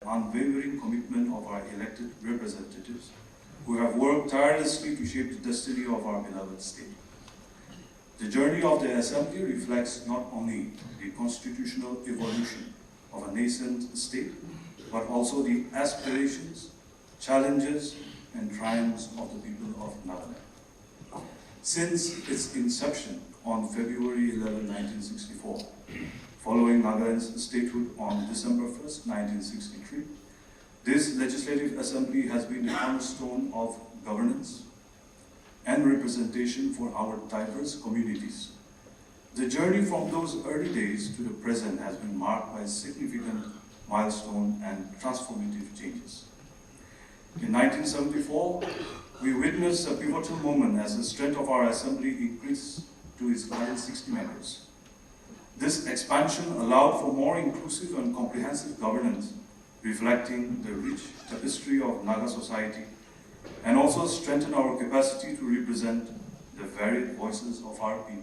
unwavering commitment of our elected representatives who have worked tirelessly to shape the destiny of our beloved state. The journey of the Assembly reflects not only the constitutional evolution of a nascent state, but also the aspirations, challenges, and triumphs of the people of Nagaland. Since its inception on February 11, 1964, following Nagaland's statehood on December 1, 1963, this Legislative Assembly has been the cornerstone of governance and representation for our diverse communities. The journey from those early days to the present has been marked by significant milestone and transformative changes. In 1974, we witnessed a pivotal moment as the strength of our Assembly increased to its current 60 members. This expansion allowed for more inclusive and comprehensive governance, reflecting the rich tapestry of Naga society, and also strengthened our capacity to represent the varied voices of our people.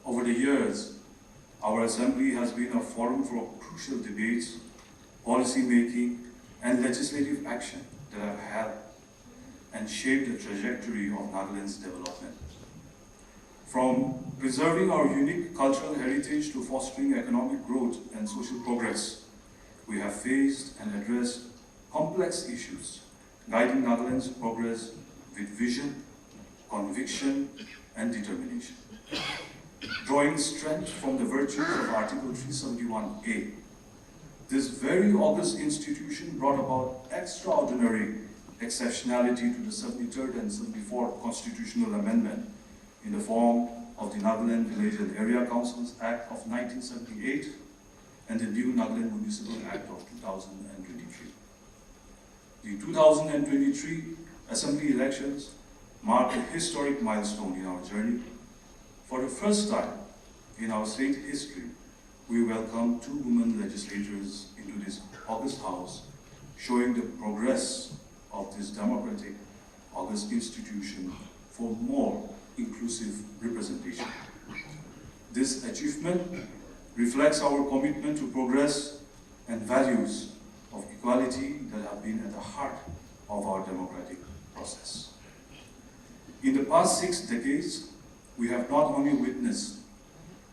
Over the years, our Assembly has been a forum for crucial debates, policy making, and legislative action that have helped and shaped the trajectory of Nagaland's development. From preserving our unique cultural heritage to fostering economic growth and social progress, we have faced and addressed complex issues, guiding Nagaland's progress with vision, conviction, and determination. Drawing strength from the virtues of Article 371A, this very august institution brought about extraordinary exceptionality to the 73rd and 74th Constitutional Amendment in the form of the Nagaland Village and Area Councils Act of 1978 and the new Nagaland Municipal Act of 2023. The 2023 Assembly elections mark a historic milestone in our journey. For the first time in our state history, we welcome 2 women legislators into this august house, showing the progress of this democratic august institution for more inclusive representation. This achievement reflects our commitment to progress and values of equality that have been at the heart of our democratic process. In the past 6 decades, we have not only witnessed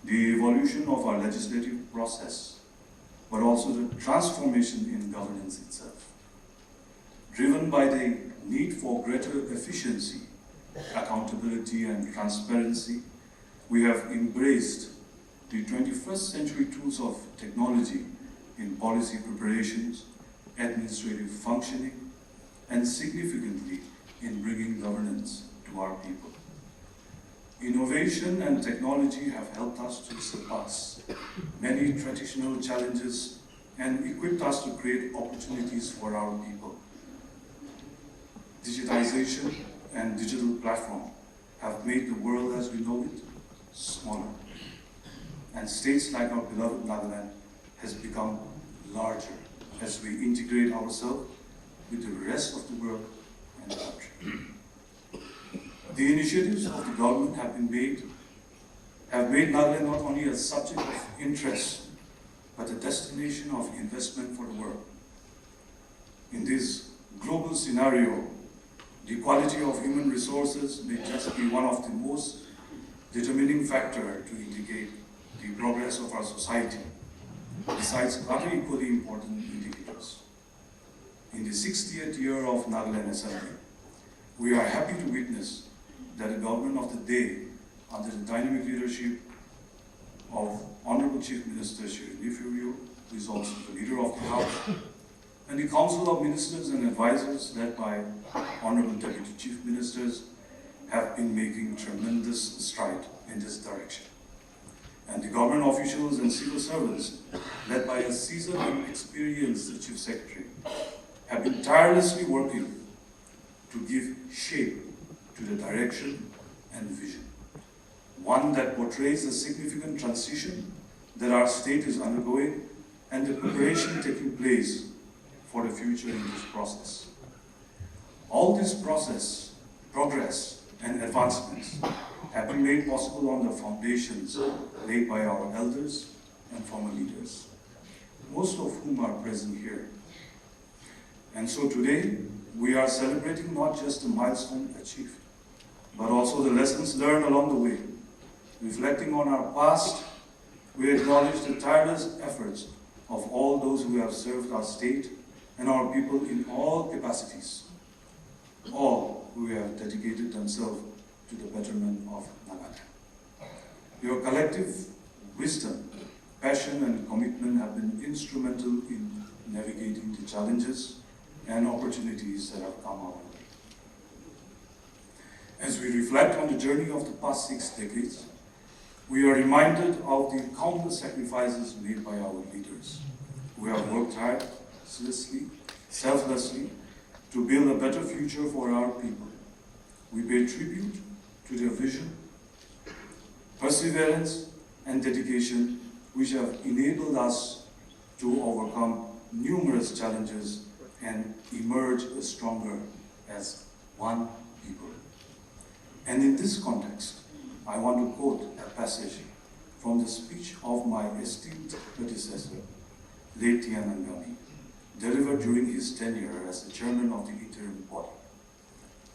the evolution of our legislative process, but also the transformation in governance itself. Driven by the need for greater efficiency, accountability, and transparency, we have embraced the 21st century tools of technology in policy preparations, administrative functioning, and significantly in bringing governance to our people. Innovation and technology have helped us to surpass many traditional challenges and equipped us to create opportunities for our people. Digitization and digital platforms have made the world as we know it smaller, and states like our beloved Nagaland has become larger as we integrate ourselves with the rest of the world and the country. The initiatives of the government have made Nagaland not only a subject of interest, but a destination of investment for the world. In this global scenario, the quality of human resources may just be one of the most determining factors to indicate the progress of our society, besides other equally important indicators. In the 60th year of Nagaland Assembly, we are happy to witness that the government of the day, under the dynamic leadership of Honorable Chief Minister Shri Nifurio, who is also the leader of the House, and the Council of Ministers and Advisors, led by Honorable Deputy Chief Ministers, have been making tremendous stride in this direction. And the government officials and civil servants, led by a seasoned and experienced Chief Secretary, have been tirelessly working to give shape to the direction and vision, one that portrays the significant transition that our state is undergoing and the preparation taking place for the future in this process. All this progress and advancements have been made possible on the foundations laid by our elders and former leaders, most of whom are present here. And so today, we are celebrating not just the milestone achieved, but also the lessons learned along the way. Reflecting on our past, we acknowledge the tireless efforts of all those who have served our state and our people in all capacities, all who have dedicated themselves to the betterment of Nagaland. Your collective wisdom, passion, and commitment have been instrumental in navigating the challenges and opportunities that have come our way. As we reflect on the journey of the past 6 decades, we are reminded of the countless sacrifices made by our leaders, who have worked tirelessly, selflessly, to build a better future for our people. We pay tribute to their vision, perseverance, and dedication, which have enabled us to overcome numerous challenges and emerge stronger as one people. And in this context, I want to quote a passage from the speech of my esteemed predecessor, late Tiananmen, delivered during his tenure as the chairman of the interim body.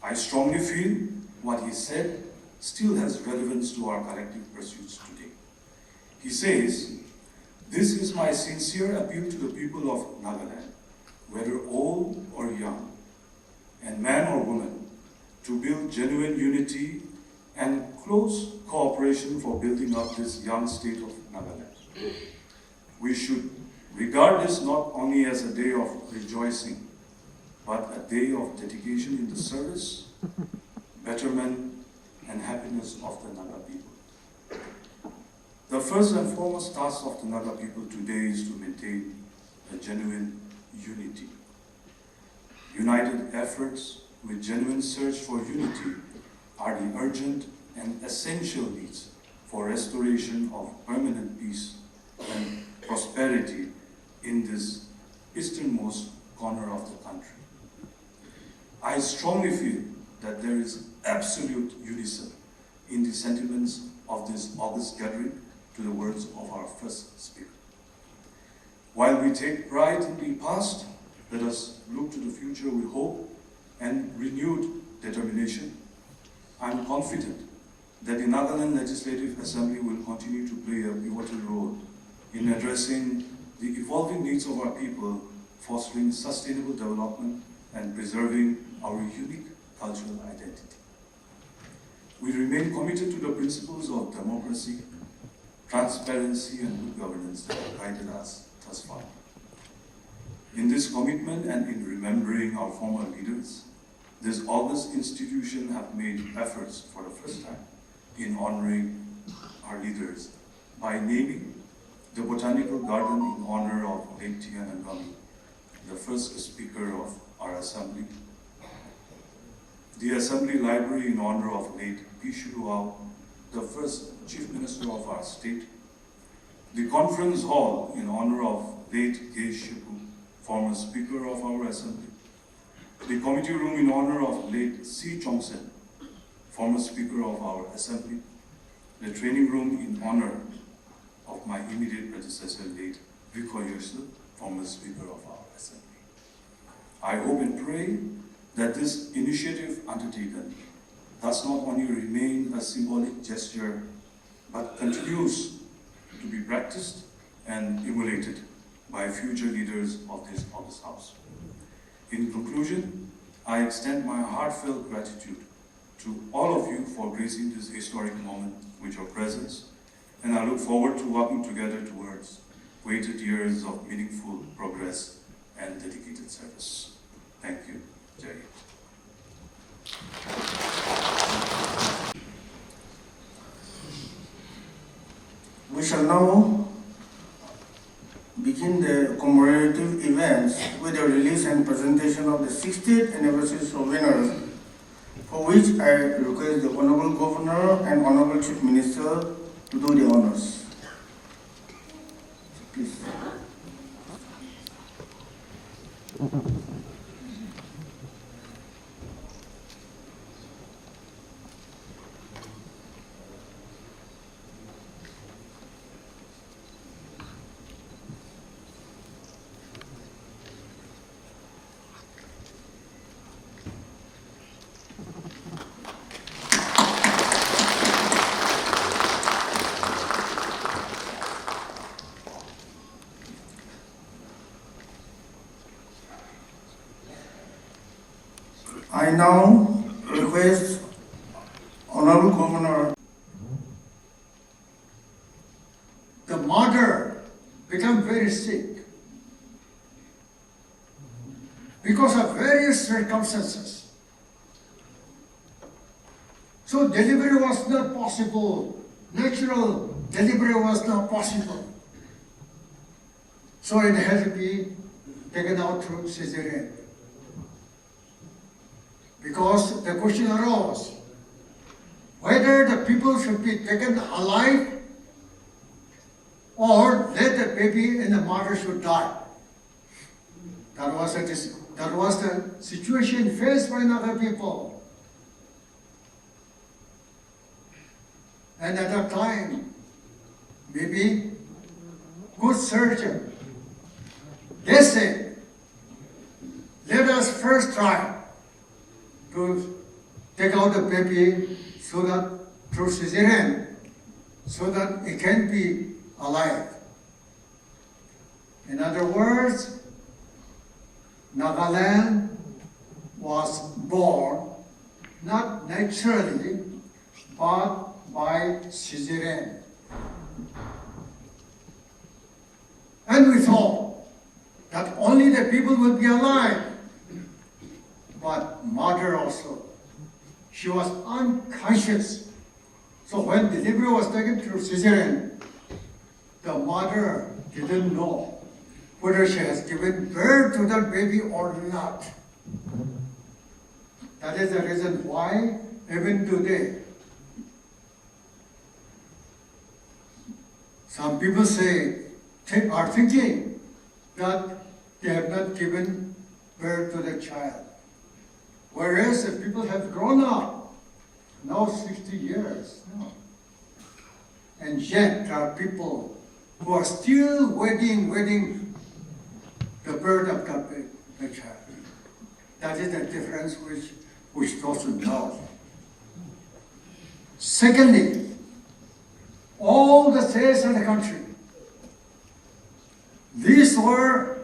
I strongly feel what he said still has relevance to our collective pursuits today. He says, "This is my sincere appeal to the people of Nagaland, whether old or young, and man or woman, to build genuine unity and close cooperation for building up this young state of Nagaland. We should regard this not only as a day of rejoicing, but a day of dedication in the service, betterment, and happiness of the Naga people. The first and foremost task of the Naga people today is to maintain a genuine unity. United efforts with genuine search for unity are the urgent and essential needs for restoration of permanent peace and prosperity in this easternmost corner of the country. I strongly feel that there is absolute unison in the sentiments of this August gathering to the words of our first speaker. While we take pride in the past, let us look to the future with hope and renewed determination. I am confident that the Nagaland Legislative Assembly will continue to play a pivotal role in addressing the evolving needs of our people, fostering sustainable development, and preserving our unique cultural identity. We remain committed to the principles of democracy, transparency, and good governance that have guided us thus far. In this commitment and in remembering our former leaders, this august institution have made efforts for the first time in honoring our leaders by naming the Botanical Garden in honor of late Tiananmen, the first speaker of our assembly, the Assembly Library in honor of late Pishuruao, the first Chief Minister of our state, the Conference Hall in honor of late Ge Shipu, former Speaker of our Assembly, the Committee Room in honor of late Si Chongsen, former Speaker of our Assembly, the Training Room in honor of my immediate predecessor, late Vikho Yusuf, former Speaker of our Assembly. I hope and pray that this initiative undertaken does not only remain a symbolic gesture, but continues to be practiced and emulated by future leaders of this August House. In conclusion, I extend my heartfelt gratitude to all of you for gracing this historic moment with your presence, and I look forward to working together towards greater years of meaningful progress and dedicated service. Thank you. Jai Hind. We shall now begin the commemorative events with the release and presentation of the 60th anniversary souvenirs, for which I request the Honorable Governor and Honorable Chief Minister to do the honors. Please. now request Honorable Governor. The mother became very sick because of various circumstances. So delivery was not possible. Natural delivery was not possible. So it had to be taken out through cesarean. Because the question arose, whether the people should be taken alive or let the baby and the mother should die. That was the situation faced by Naga people. And at that time, maybe good surgeon, they said, let us first try to take out the baby so that through cesarean, so that it can be alive. In other words, Nagaland was born not naturally, but by cesarean. And we thought that only the people would be alive, but mother also. She was unconscious. So when delivery was taken through cesarean, the mother didn't know whether she has given birth to that baby or not. That is the reason why even today, some people are thinking that they have not given birth to the child. Whereas the people have grown up, now 60 years. No. And yet there are people who are still waiting the birth of the child. That is the difference which those should know. Secondly, all the states in the country, these were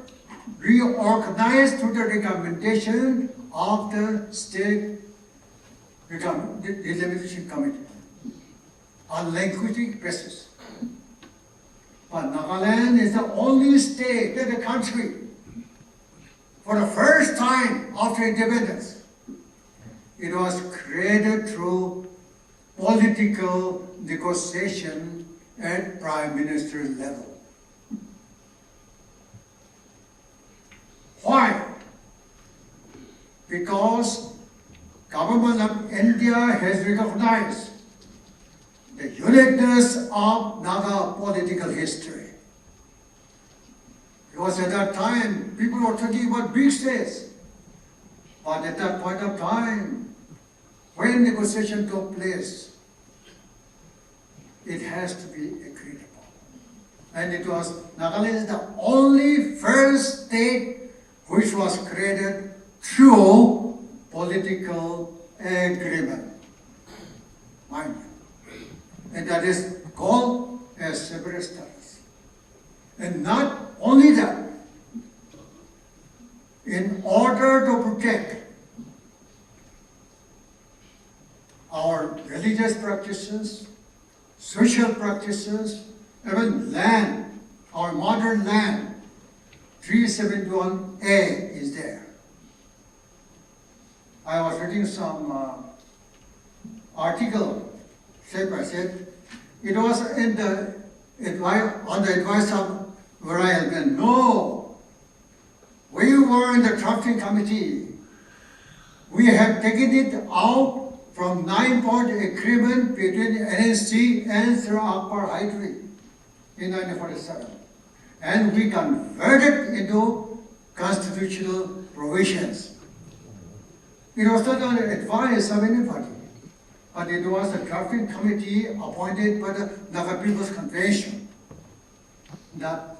reorganized to the recommendation of the State Delimitation Committee on linguistic basis. But Nagaland is the only state in the country, for the first time after independence, it was created through political negotiation at Prime Minister level. Why? Because government of India has recognized the uniqueness of Naga political history. Because at that time, people were talking about big states. But at that point of time, when negotiation took place, it has to be agreed upon. And it was, Nagaland is the only first state which was created through political agreement. Mind you. And that is called as separate status. And not only that, in order to protect our religious practices, social practices, even land, our modern land, 371A is there. I was reading some article said it was in the on the advice of Varial. No, we were in the drafting committee. We have taken it out from 9-point agreement between NSC and Sir Akbar Hydri in 1947. And we converted into constitutional provisions. It was not on the advice of anybody, but it was a drafting committee appointed by the Naga People's Convention that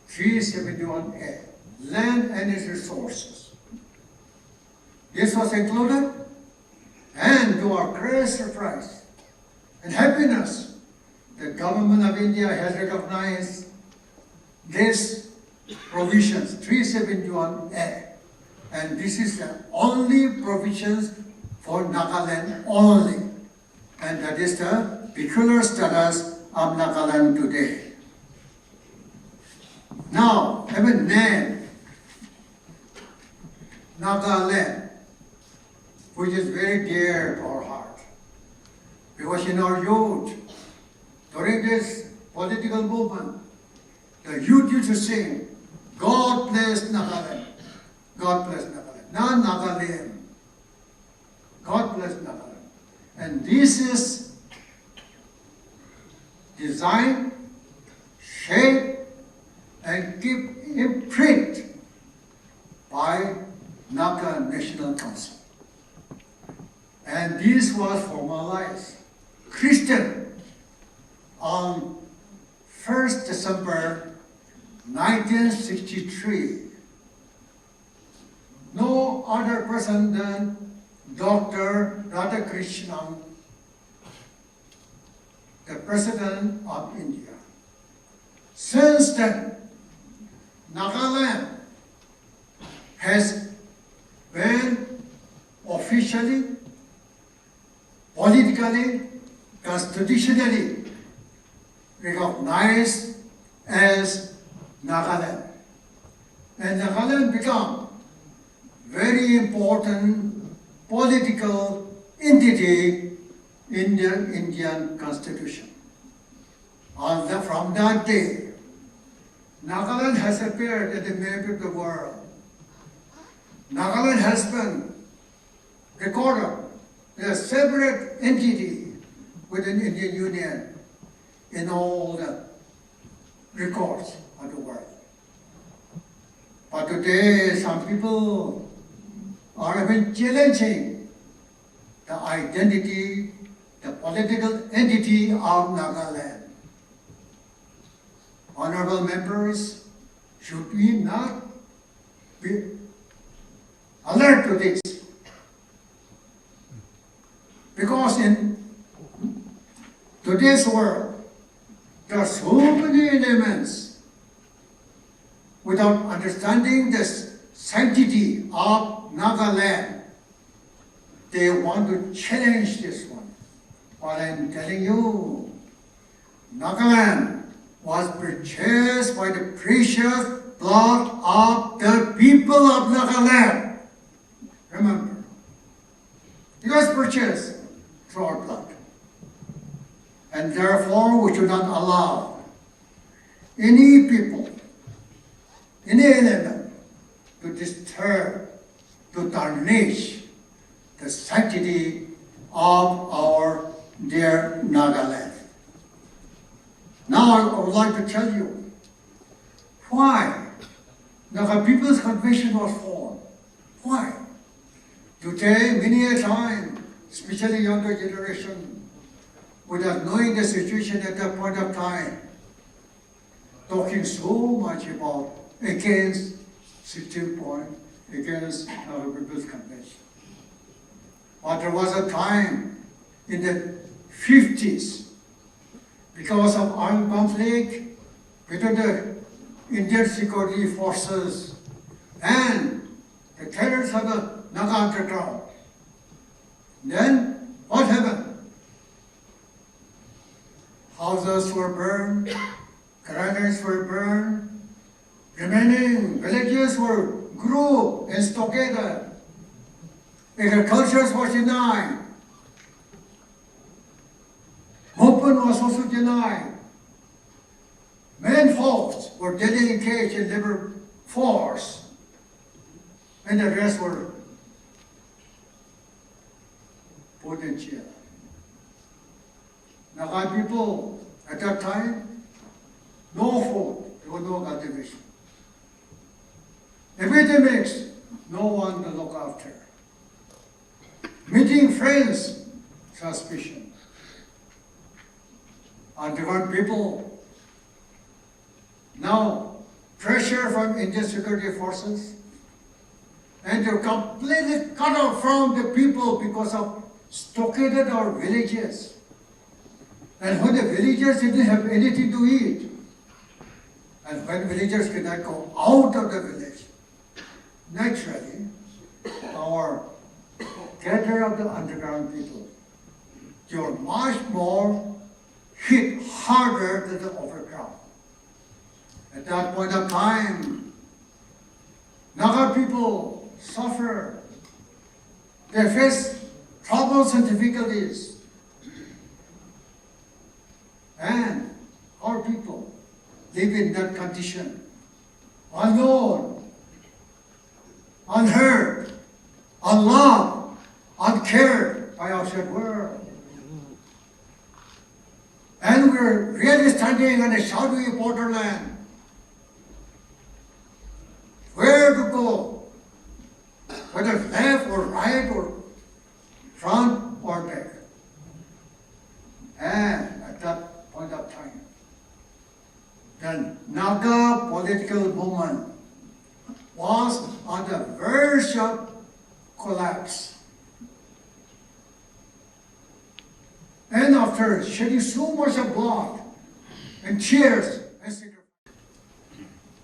371A, land and its resources. This was included, and to our great surprise and happiness, the government of India has recognized these provisions, 371A, And this is the only provisions for Nagaland only. And that is the peculiar status of Nagaland today. Now, have a name, Nagaland, which is very dear to our heart. Because in our youth, during this political movement, the youth used to sing, God bless Nagaland, God bless Nagaland, not Nagaland, God bless Nagaland. And this is designed, shaped, and keep imprint by Naga National Council. And this was formalized Christian on 1st December 1963. No other person than Dr. Radhakrishnan, the President of India. Since then, Nagaland has been officially, politically, constitutionally recognized as Nagaland. And Nagaland became very important political entity in the Indian Constitution. From that day, Nagaland has appeared at the map of the world. Nagaland has been recorded as a separate entity within Indian Union in all the records of the world. But today, some people are even challenging the identity, the political entity of Nagaland. Honorable members, should we not be alert to this? Because in today's world, there are so many elements without understanding the sanctity of Nagaland. They want to challenge this one. But I'm telling you, Nagaland was purchased by the precious blood of the people of Nagaland. Remember, it was purchased through our blood. And therefore, we should not allow any people, any element to disturb, to tarnish the sanctity of our dear Nagaland. Now I would like to tell you why Naga People's Convention was formed. Why? Today, many a time, especially younger generation, without knowing the situation at that point of time, talking so much about against 16 point, against Naga People's Convention. But there was a time in the 50s, because of armed conflict between the Indian security forces and the terrorists of the Naga underground. Then what happened? Houses were burned, granaries were burned, remaining villages were grew and stockaded. Agriculture was denied. Movement was also denied. Men folks were daily engaged in labor force, and the rest were put in jail. Naga people at that time, no food, there was no cultivation. Epidemics, no one to look after. Meeting friends, suspicion. Underground people, now pressure from Indian security forces, and they're completely cut off from the people because of stockaded our villages. And when the villagers didn't have anything to eat, and when villagers could not go out of the village, naturally, our theater of the underground people, you're much more hit harder than the overground. At that point of time, Naga people suffer. They face troubles and difficulties. And our people live in that condition, unknown, unheard, unloved, uncared by outside world. And we're really standing on a shadowy borderland. Where to go? Whether left or right or front or back. And at that point of time, the Naga political movement was on the verge of collapse. And after shedding so much of blood and tears and sacrifice,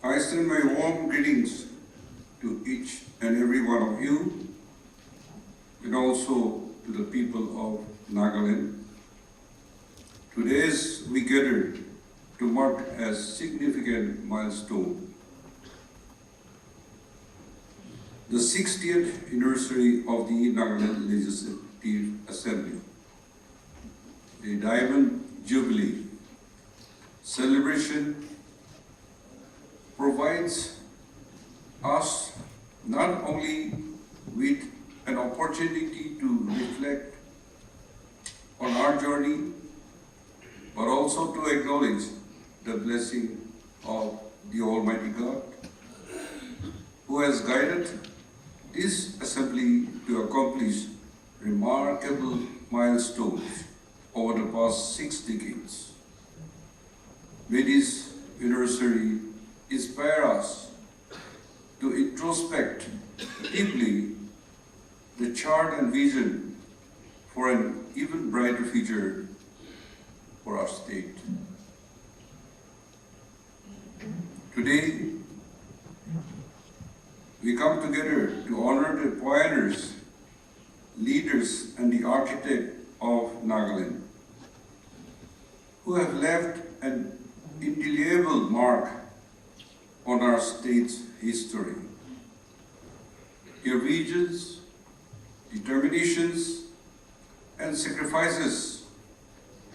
I send my warm greetings to each and every one of you, and also to the people of Nagaland. Today we gathered to mark a significant milestone, the 60th anniversary of the Nagaland Legislative Assembly, the Diamond Jubilee celebration provides us not only with an opportunity to reflect on our journey, but also to acknowledge the blessing of the Almighty God, who has guided this assembly to accomplish remarkable milestones over the past 6 decades. May this anniversary inspire us to introspect deeply the chart and vision for an even brighter future for our state. Today, we come together to honor the pioneers, leaders, and the architect of Nagaland, who have left an indelible mark on our state's history. Their visions, determinations, and sacrifices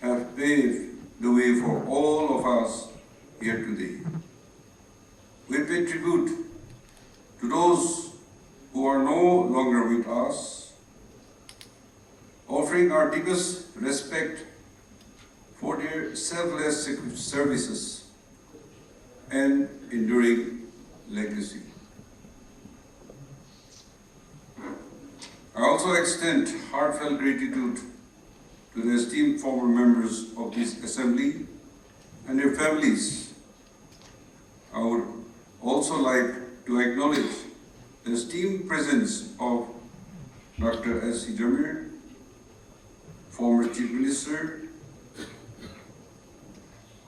have paved the way for all of us here today. We pay tribute to those who are no longer with us, offering our deepest respect for their selfless services and enduring legacy. I also extend heartfelt gratitude to the esteemed former members of this assembly and their families. I would also like to acknowledge the esteemed presence of Dr. S.C. Jamir, former Chief Minister,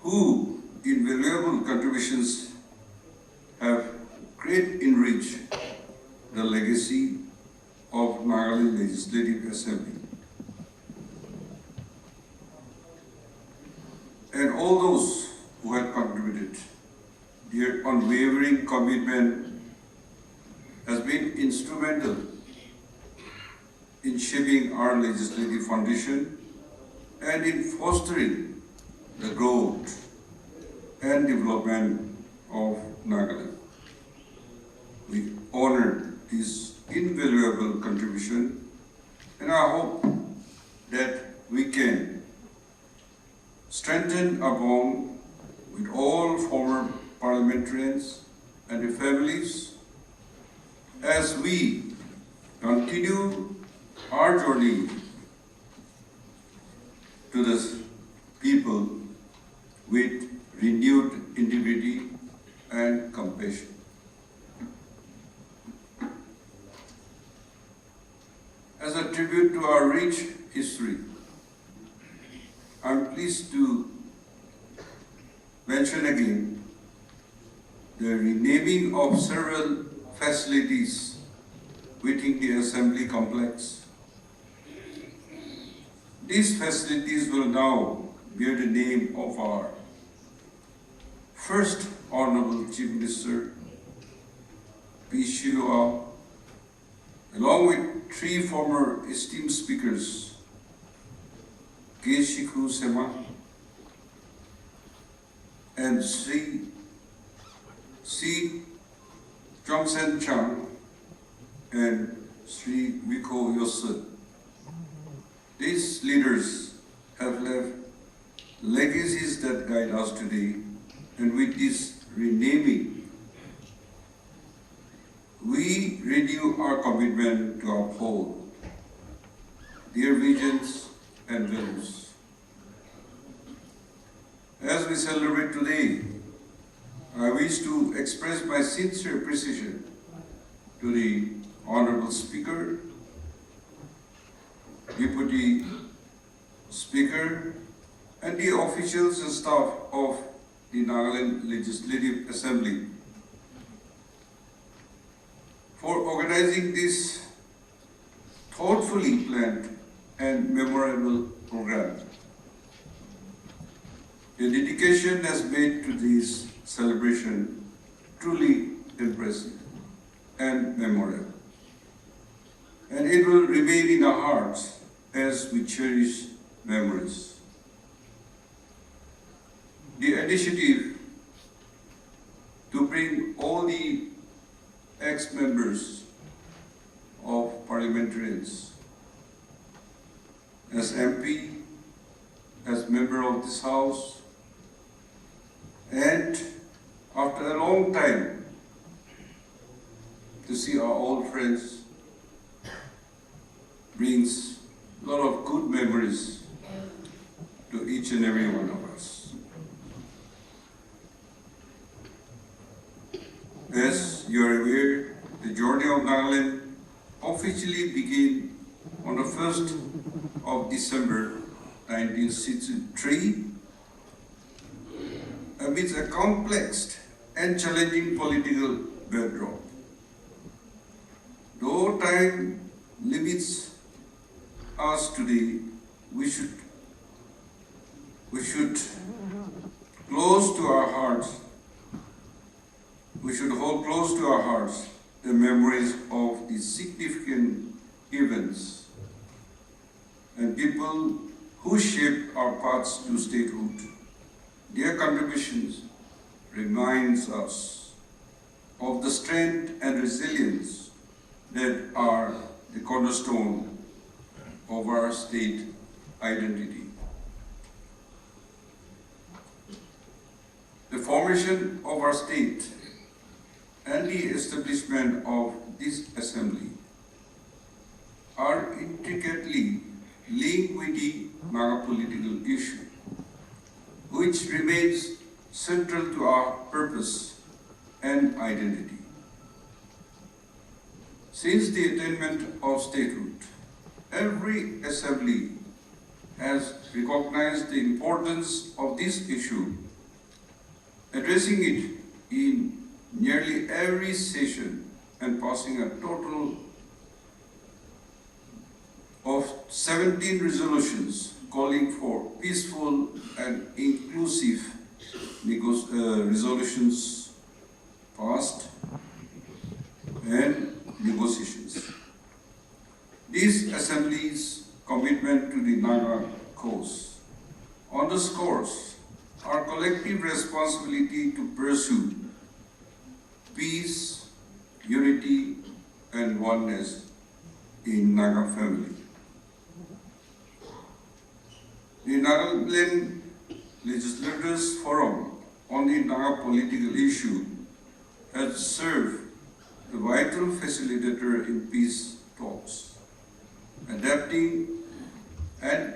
who invaluable contributions have greatly enriched the legacy of Nagaland Legislative Assembly. And all those who have contributed, their unwavering commitment has been instrumental in shaping our legislative foundation and in fostering the growth and development of Nagaland. We honor this invaluable contribution, and I hope that we can strengthen our bond with all former parliamentarians and their families as we continue our journey to the people with renewed integrity and compassion. As a tribute to our rich history, I'm pleased to mention again the renaming of several facilities within the Assembly complex. These facilities will now bear the name of our First Honorable Chief Minister, P. Shilua, along with 3 former esteemed speakers, K. Shikhu Sema and Sri C. Chongsen Chang and Sri Wiko Yosud. These leaders have left legacies that guide us today, and with this renaming, we renew our commitment to uphold their visions and values. As we celebrate today, I wish to express my sincere appreciation to the Honorable Speaker, Deputy Speaker, and the officials and staff of the Nagaland Legislative Assembly for organizing this thoughtfully planned and memorable program. The dedication has made to this celebration truly impressive and memorable, and it will remain in our hearts as we cherish memories. The initiative to bring all the ex-members of parliamentarians as MP, as member of this house, and after a long time to see our old friends brings a lot of good memories to each and every one of us. As you are aware, the journey of Nagaland officially began on the 1st of December 1963 amidst a complex and challenging political backdrop. Though time limits us today, we should close to our hearts. We should hold close to our hearts the memories of the significant events and people who shaped our paths to statehood. Their contributions reminds us of the strength and resilience that are the cornerstone of our state identity. The formation of our state and the establishment of this assembly are intricately linked with the Naga political issue, which remains central to our purpose and identity. Since the attainment of statehood, every assembly has recognized the importance of this issue, addressing it in nearly every session and passing a total of 17 resolutions calling for peaceful and inclusive resolutions passed and negotiations. This Assembly's commitment to the Naga cause underscores our collective responsibility to pursue peace, unity, and oneness in Naga family. The Nagaland Legislators Forum on the Naga political issue has served a vital facilitator in peace talks, adapting and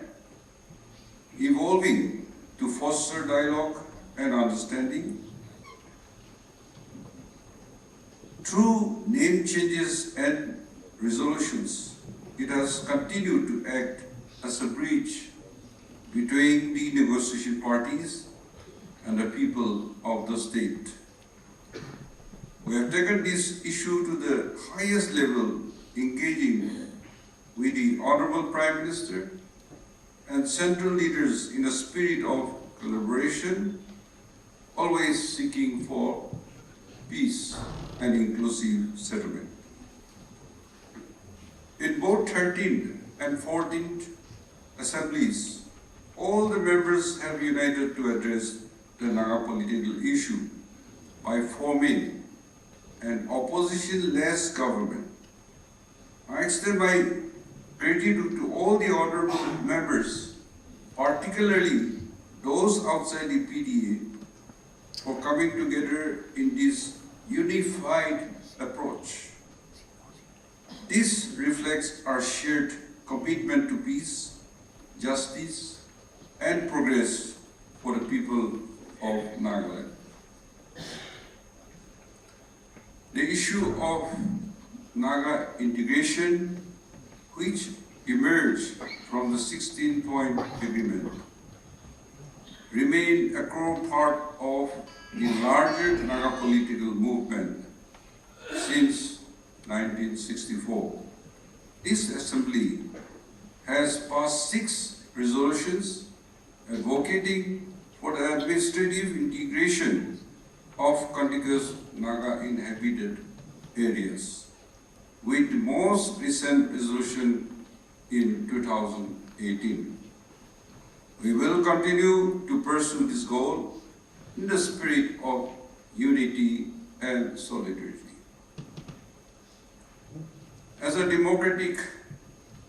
evolving to foster dialogue and understanding. Through name changes and resolutions, it has continued to act as a bridge between the negotiation parties and the people of the state. We have taken this issue to the highest level engaging with the Honorable Prime Minister and central leaders in a spirit of collaboration, always seeking for peace and inclusive settlement. In both 13th and 14th assemblies, all the members have united to address the Naga political issue by forming an opposition-less government. I extend my gratitude to all the honorable members, particularly those outside the PDA, for coming together in this unified approach. This reflects our shared commitment to peace, justice, and progress for the people of Nagaland. The issue of Naga integration, which emerged from the 16-point agreement, remained a core part of the larger Naga political movement since 1964. This assembly has passed 6 resolutions advocating for the administrative integration of contiguous Naga inhabited areas, with the most recent resolution in 2018. We will continue to pursue this goal in the spirit of unity and solidarity. As a democratic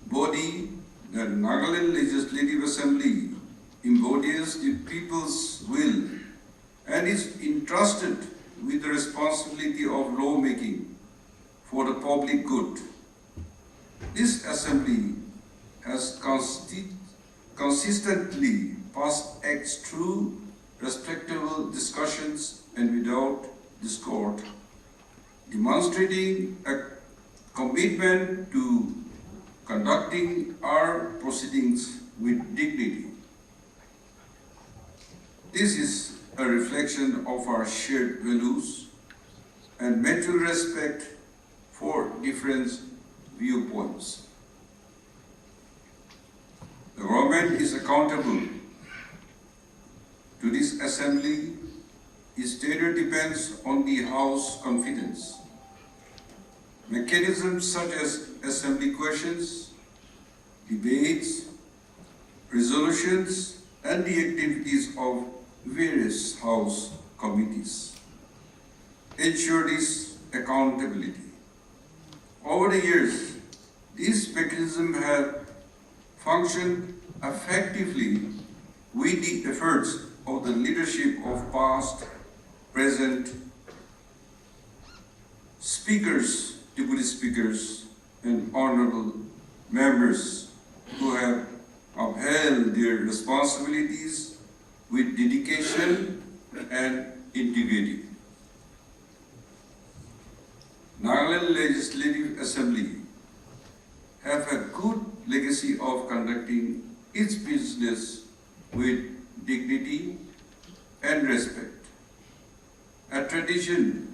body, the Nagaland Legislative Assembly embodies the people's will and is entrusted with the responsibility of lawmaking for the public good. This assembly has consistently passed acts through respectable discussions and without discord, demonstrating a commitment to conducting our proceedings with dignity. This is a reflection of our shared values and mutual respect for different viewpoints. The government is accountable to this assembly. Its status depends on the House confidence. Mechanisms such as assembly questions, debates, resolutions, and the activities of various House committees ensure this accountability. Over the years, these mechanisms have functioned effectively with the efforts of the leadership of past, present speakers, deputy speakers, and honorable members who have upheld their responsibilities with dedication and integrity. Nagaland Legislative Assembly have a good legacy of conducting its business with dignity and respect, a tradition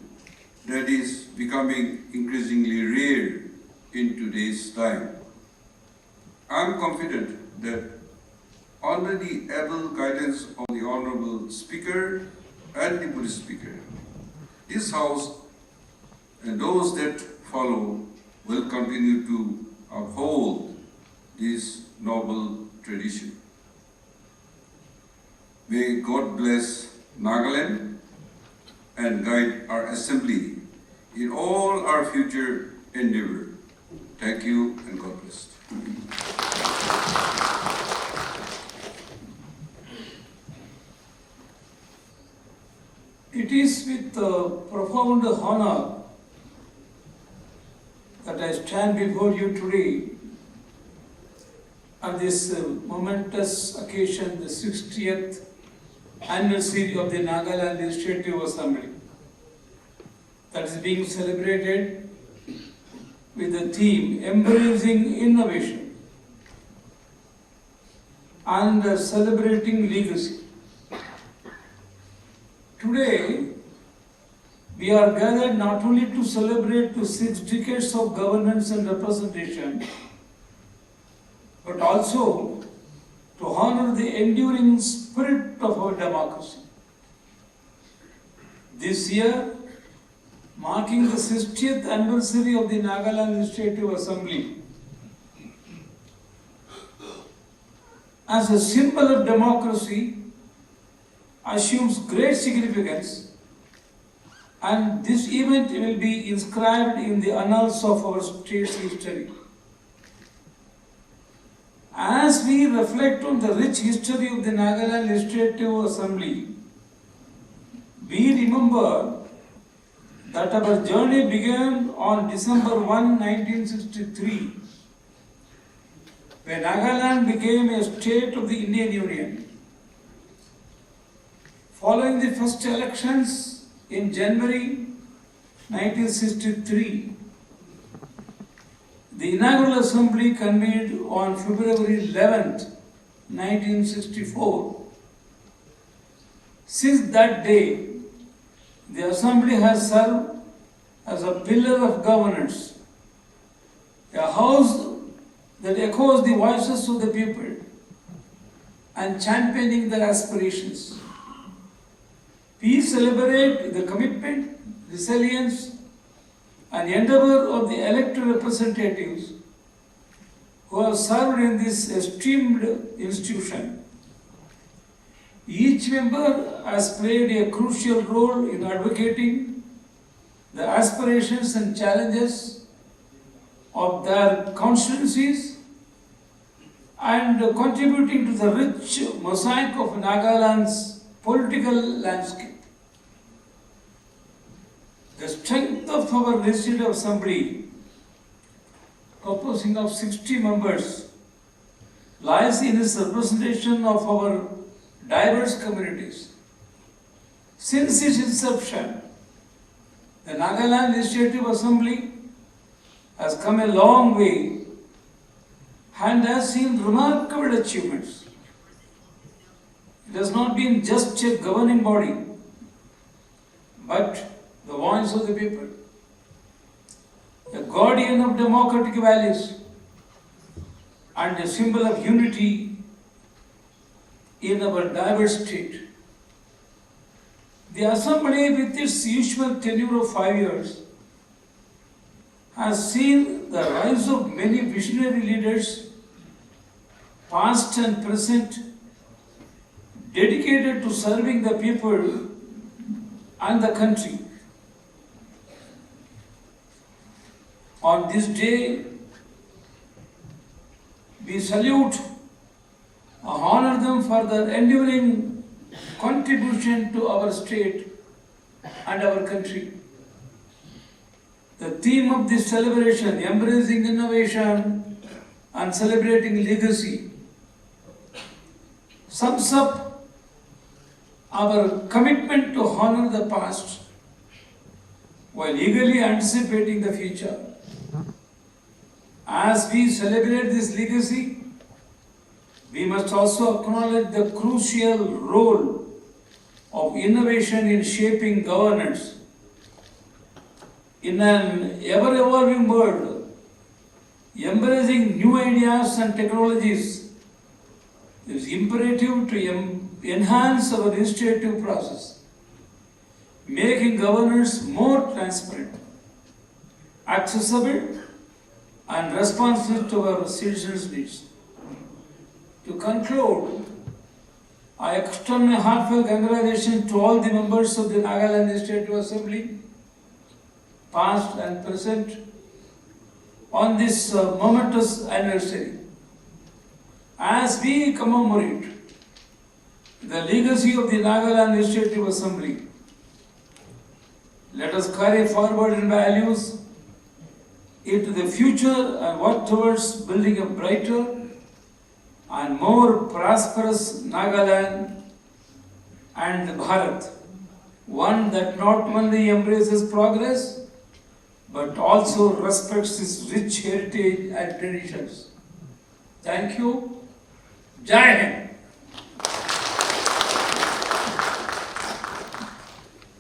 that is becoming increasingly rare in today's time. I am confident that under the able guidance of the Honorable Speaker and Deputy Speaker, this House and those that follow will continue to uphold this noble tradition. May God bless Nagaland and guide our assembly in all our future endeavor. Thank you and God bless. It is with profound honor that I stand before you today on this momentous occasion, the 60th anniversary of the Nagaland Legislative Assembly, that is being celebrated with the theme Embracing Innovation and Celebrating Legacy. Today, we are gathered not only to celebrate the 6 decades of governance and representation, but also to honor the enduring spirit of our democracy. This year, marking the 60th anniversary of the Nagaland Legislative Assembly, as a symbol of democracy, assumes great significance, and this event will be inscribed in the annals of our state's history. As we reflect on the rich history of the Nagaland Legislative Assembly, we remember that our journey began on December 1, 1963, when Nagaland became a state of the Indian Union. Following the first elections in January 1963, the inaugural assembly convened on February 11, 1964. Since that day, the assembly has served as a pillar of governance, a house that echoes the voices of the people and championing their aspirations. We celebrate the commitment, resilience, and endeavor of the elected representatives who have served in this esteemed institution. Each member has played a crucial role in advocating the aspirations and challenges of their constituencies and contributing to the rich mosaic of Nagaland's political landscape. The strength of our Legislative Assembly, composing of 60 members, lies in its representation of our diverse communities. Since its inception, the Nagaland Legislative Assembly has come a long way and has seen remarkable achievements. It has not been just a governing body, but the voice of the people, a guardian of democratic values, and a symbol of unity in our diverse state. The Assembly, with its usual tenure of 5 years, has seen the rise of many visionary leaders, past and present, dedicated to serving the people and the country. On this day, we salute and honor them for their enduring contribution to our state and our country. The theme of this celebration, embracing innovation and celebrating legacy, sums up our commitment to honor the past while eagerly anticipating the future. As we celebrate this legacy, we must also acknowledge the crucial role of innovation in shaping governance. In an ever-evolving world, embracing new ideas and technologies, it is imperative to enhance our legislative process, making governance more transparent, accessible, and responsive to our citizens' needs. To conclude, I extend my heartfelt congratulations to all the members of the Nagaland Legislative Assembly, past and present, on this momentous anniversary. As we commemorate the legacy of the Nagaland Legislative Assembly, let us carry forward in values into the future and work towards building a brighter and more prosperous Nagaland and Bharat, one that not only embraces progress but also respects its rich heritage and traditions. Thank you. Jai Hind.